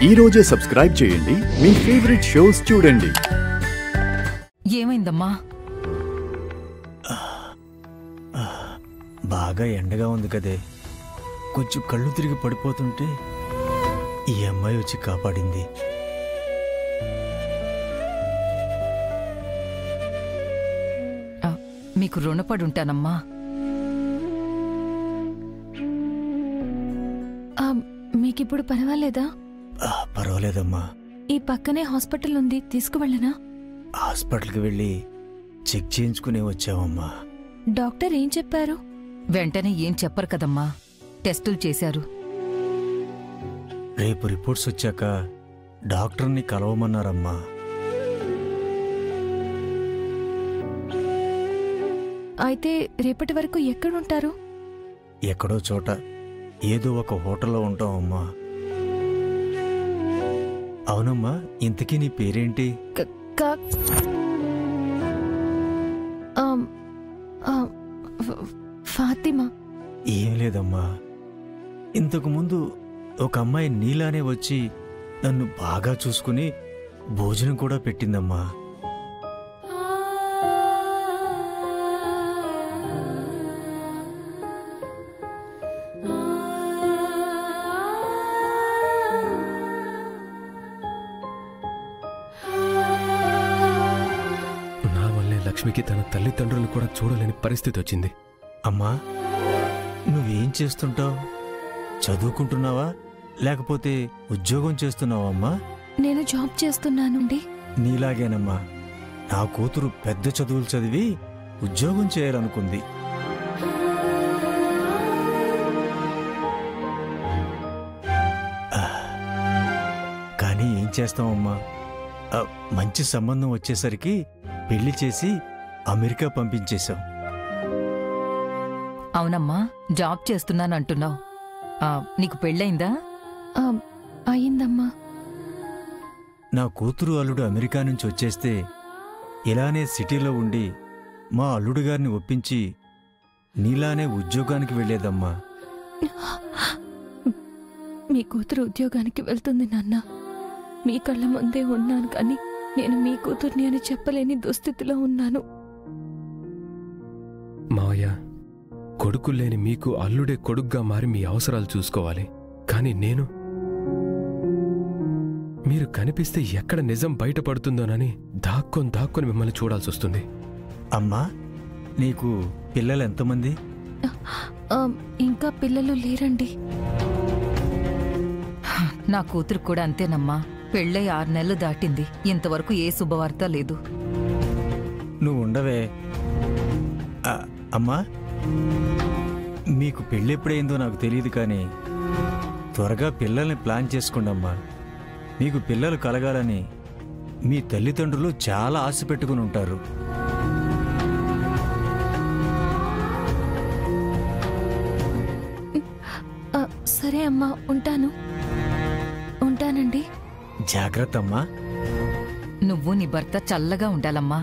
ఈ రోజే సబ్స్క్రైబ్ చేయండి, మీ ఫేవరెట్ షోస్ చూడండి. ఏమైందమ్మా? బాగా ఎండగా ఉంది కదే, కొంచెం కళ్ళు తిరిగి పడిపోతుంటే ఈ అమ్మాయి వచ్చి కాపాడింది. మీకు రుణపడుంటానమ్మా. మీకిప్పుడు పర్వాలేదా? పర్వాలేదమ్మా. ఈ పక్కనే హాస్పిటల్ ఉంది, తీసుకువెళ్ళనా? హాస్పిటల్కి వెళ్ళి చెక్ చేయించుకునే వచ్చావమ్మా. డాక్టర్ ఏం చెప్పారు? వెంటనే ఏం చెప్పరు కదమ్మా, టెస్టులు చేశారు. రేపు రిపోర్ట్స్ వచ్చాక డాక్టర్ని కలవమన్నారమ్మా. అయితే రేపటి వరకు ఎక్కడుంటారు? ఎక్కడో చోట ఏదో ఒక హోటల్లో ఉంటామమ్మా. అవునమ్మా, ఇంతకీ నీ పేరేంటి? ఫాతిమా. ఏం లేదమ్మా, ఇంతకుముందు ఒక అమ్మాయి నీలానే వచ్చి నన్ను బాగా చూసుకుని భోజనం కూడా పెట్టిందమ్మా. లక్ష్మికి తన తల్లిదండ్రులు కూడా చూడలేని పరిస్థితి వచ్చింది. అమ్మా, నువ్వేం చేస్తుంటావు? చదువుకుంటున్నావా లేకపోతే ఉద్యోగం చేస్తున్నావా అమ్మా? నేను జాబ్ చేస్తున్నానండి. నీలాగేనమ్మా, నా కూతురు పెద్ద చదువులు చదివి ఉద్యోగం చేయాలనుకుంది. కానీ ఏం చేస్తామమ్మా, మంచి సంబంధం వచ్చేసరికి పెళ్లి చేసి అమెరికా పంపించేశాం. అవునమ్మా, జాబ్ చేస్తున్నానంటున్నావు. నీకు పెళ్ళయిందా? అయిందమ్మా. నా కూతురు అల్లుడు అమెరికా నుంచి వచ్చేస్తే ఇలానే సిటీలో ఉండి మా అల్లుడు గారిని ఒప్పించి నీలానే ఉద్యోగానికి వెళ్ళేదమ్మా. మీ కూతురు ఉద్యోగానికి వెళ్తుంది నాన్న. మీ కళ్ళ ముందే ఉన్నాను, కానీ నేను మీ కూతుర్ని అని చెప్పలేని దుస్థితిలో ఉన్నాను. మావయ్య, కొడుకుల్లేని మీకు అల్లుడే కొడుగ్గా మారి మీ అవసరాలు చూసుకోవాలి. కానీ నేను, మీరు కనిపిస్తే ఎక్కడ నిజం బయటపడుతుందోనని దాక్కొని మిమ్మల్ని చూడాల్సి వస్తుంది. అమ్మా, నీకు పిల్లలు ఎంతమంది? ఇంకా పిల్లలు లేరండి. నా కూతురు కూడా అంతేనమ్మా. పెళ్ళై 6 నెలలు దాటింది, ఇంతవరకు ఏ శుభవార్త లేదు. నువ్వు ఉండవే. అమ్మా, మీకు పెళ్ళెప్పుడైందో నాకు తెలియదు, కానీ త్వరగా పిల్లల్ని ప్లాన్ చేసుకోండమ్మా. మీకు పిల్లలు కలగాలని మీ తల్లిదండ్రులు చాలా ఆశ పెట్టుకుని ఉంటారు. సరే అమ్మా, ఉంటానండి. జాగ్రత్త అమ్మా. నువ్వు నీ భర్త చల్లగా ఉండాలమ్మా.